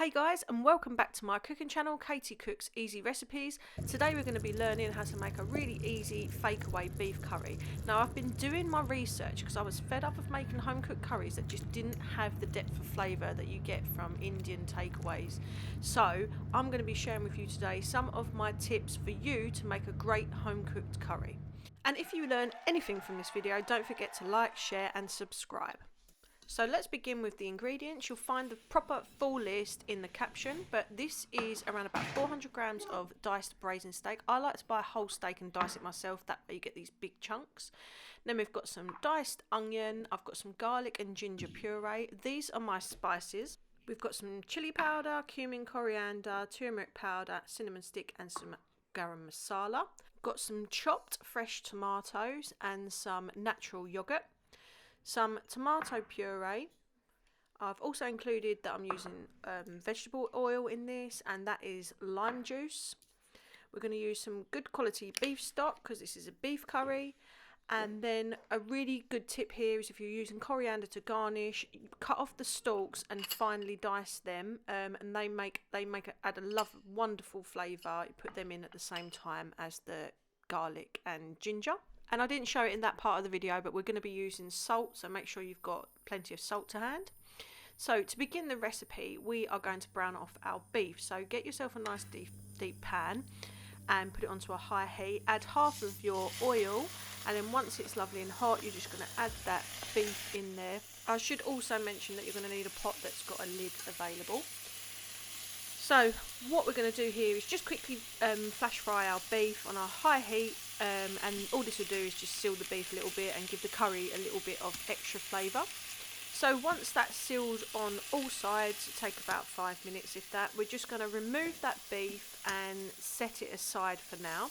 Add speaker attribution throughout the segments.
Speaker 1: Hey guys, and welcome back to my cooking channel, Katie Cooks Easy Recipes. Today we're going to be learning how to make a really easy Fakeaway beef curry. Now I've been doing my research because I was fed up of making home cooked curries that just didn't have the depth of flavour that you get from Indian takeaways. So I'm going to be sharing with you today some of my tips for you to make a great home cooked curry. And if you learn anything from this video, don't forget to like, share and subscribe. So let's begin with the ingredients. You'll find the proper full list in the caption, but this is around about 400 grams of diced braising steak. I like to buy a whole steak and dice it myself, that way you get these big chunks. Then we've got some diced onion, I've got some garlic and ginger puree. These are my spices. We've got some chilli powder, cumin, coriander, turmeric powder, cinnamon stick and some garam masala. Got some chopped fresh tomatoes and some natural yoghurt. Some tomato puree. I've also included that I'm using vegetable oil in this, and that is lime juice. We're going to use some good quality beef stock because this is a beef curry. And then a really good tip here is if you're using coriander to garnish, cut off the stalks and finely dice them, and they add a wonderful flavour. You put them in at the same time as the garlic and ginger. And I didn't show it in that part of the video, but we're going to be using salt, so make sure you've got plenty of salt to hand. So to begin the recipe, we are going to brown off our beef. So get yourself a nice deep pan and put it onto a high heat. Add half of your oil, and then once it's lovely and hot, you're just going to add that beef in there. I should also mention that you're going to need a pot that's got a lid available. So what we're going to do here is just quickly flash fry our beef on a high heat, and all this will do is just seal the beef a little bit and give the curry a little bit of extra flavour. So once that's sealed on all sides, it'll take about 5 minutes if that. We're just going to remove that beef and set it aside for now.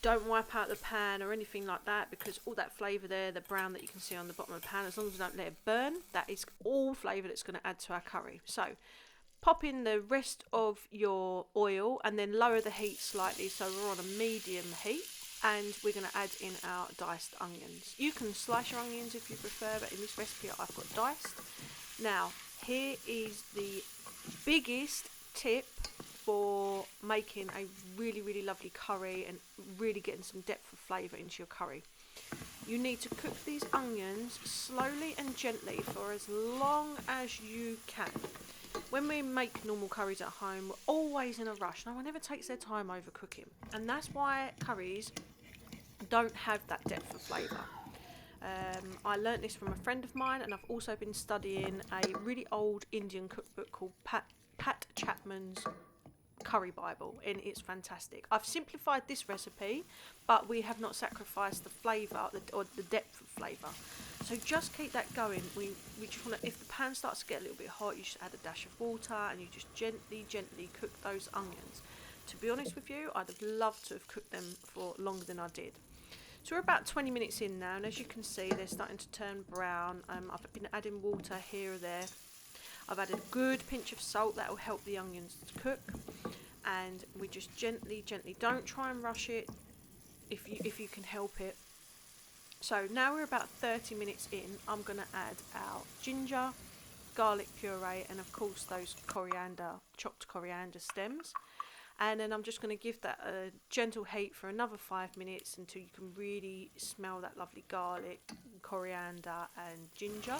Speaker 1: Don't wipe out the pan or anything like that, because all that flavour there, the brown that you can see on the bottom of the pan, as long as you don't let it burn, that is all flavour that's going to add to our curry. So pop in the rest of your oil and then lower the heat slightly so we're on a medium heat, and we're going to add in our diced onions. You can slice your onions if you prefer, but in this recipe I've got diced. Now here is the biggest tip for making a really lovely curry and really getting some depth of flavour into your curry. You need to cook these onions slowly and gently for as long as you can. When we make normal curries at home, we're always in a rush. No one ever takes their time over cooking, and that's why curries don't have that depth of flavour. I learnt this from a friend of mine, and I've also been studying a really old Indian cookbook called Pat Chapman's Curry Bible, and it's fantastic. I've simplified this recipe, but we have not sacrificed the flavour or the depth of flavour. So just keep that going. We just want to, if the pan starts to get a little bit hot, you just add a dash of water and you just gently cook those onions. To be honest with you, I'd have loved to have cooked them for longer than I did. So we're about 20 minutes in now, and as you can see, they're starting to turn brown. I've been adding water here or there. I've added a good pinch of salt that will help the onions to cook, and we just gently, don't try and rush it if you can help it. So now we're about 30 minutes in. I'm going to add our ginger, garlic puree, and of course those chopped coriander stems. And then I'm just going to give that a gentle heat for another 5 minutes until you can really smell that lovely garlic, coriander and ginger.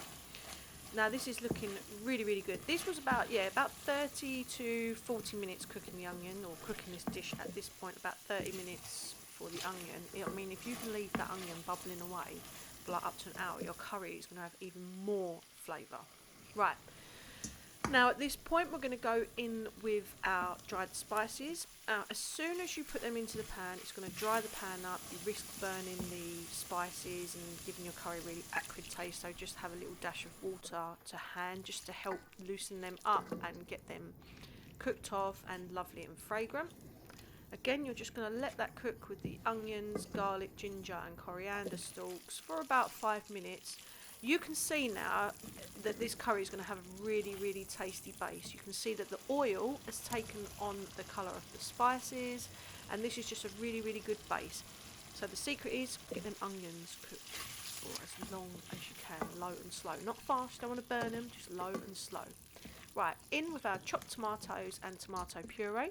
Speaker 1: Now this is looking really good. This was about 30 to 40 minutes cooking the onion, or cooking this dish at this point, about 30 minutes for the onion. I mean, if you can leave that onion bubbling away for like up to an hour, your curry is going to have even more flavour. Right, now at this point we're going to go in with our dried spices. As soon as you put them into the pan, it's going to dry the pan up. You risk burning the spices and giving your curry really acrid taste, so just have a little dash of water to hand just to help loosen them up and get them cooked off and lovely and fragrant. Again, you're just going to let that cook with the onions, garlic, ginger and coriander stalks for about 5 minutes. You can see now that this curry is going to have a really tasty base. You can see that the oil has taken on the colour of the spices, and this is just a really good base. So the secret is get them onions cooked for as long as you can, low and slow. Not fast, you don't want to burn them, just low and slow. Right, in with our chopped tomatoes and tomato puree.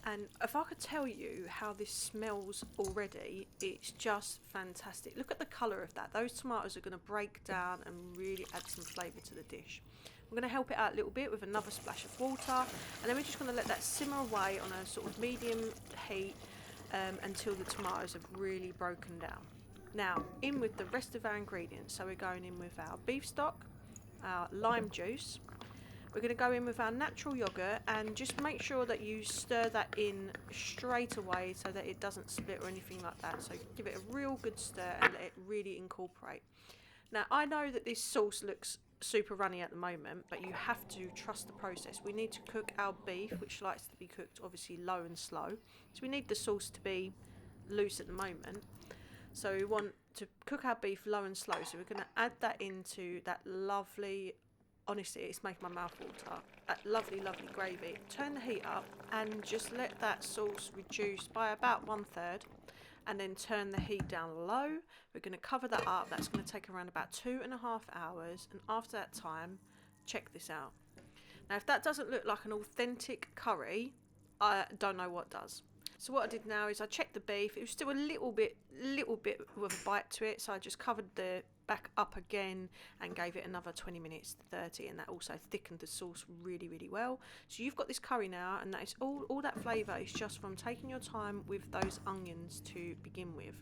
Speaker 1: And if I could tell you how this smells already, it's just fantastic. Look at the colour of that. Those tomatoes are going to break down and really add some flavour to the dish. I'm going to help it out a little bit with another splash of water, and then we're just going to let that simmer away on a sort of medium heat until the tomatoes have really broken down. Now, in with the rest of our ingredients. So we're going in with our beef stock, our lime juice. We're going to go in with our natural yoghurt, and just make sure that you stir that in straight away so that it doesn't split or anything like that. So give it a real good stir and let it really incorporate. Now, I know that this sauce looks super runny at the moment, but you have to trust the process. We need to cook our beef, which likes to be cooked obviously low and slow. So we need the sauce to be loose at the moment. So we want to cook our beef low and slow. So we're going to add that into that lovely, honestly, it's making my mouth water, that lovely gravy. Turn the heat up and just let that sauce reduce by about 1/3, and then turn the heat down low. We're going to cover that up. That's going to take around about 2.5 hours, and after that time, check this out. Now, if that doesn't look like an authentic curry, I don't know what does. So what I did now is I checked the beef. It was still a little bit with a bite to it, so I just covered the back up again and gave it another 20 minutes to 30, and that also thickened the sauce really well. So you've got this curry now, and that is all that flavour is just from taking your time with those onions to begin with.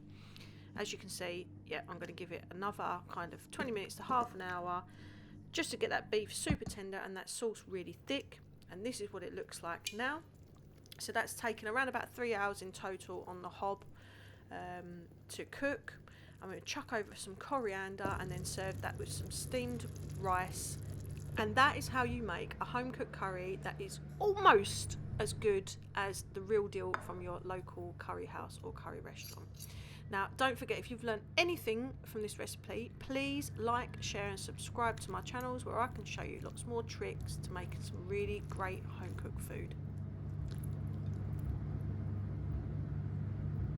Speaker 1: As you can see, yeah, I'm going to give it another kind of 20 minutes to half an hour just to get that beef super tender and that sauce really thick. And this is what it looks like now. So that's taken around about 3 hours in total on the hob to cook. I'm going to chuck over some coriander and then serve that with some steamed rice. And that is how you make a home cooked curry that is almost as good as the real deal from your local curry house or curry restaurant. Now, don't forget, if you've learned anything from this recipe, please like, share and subscribe to my channels, where I can show you lots more tricks to making some really great home cooked food.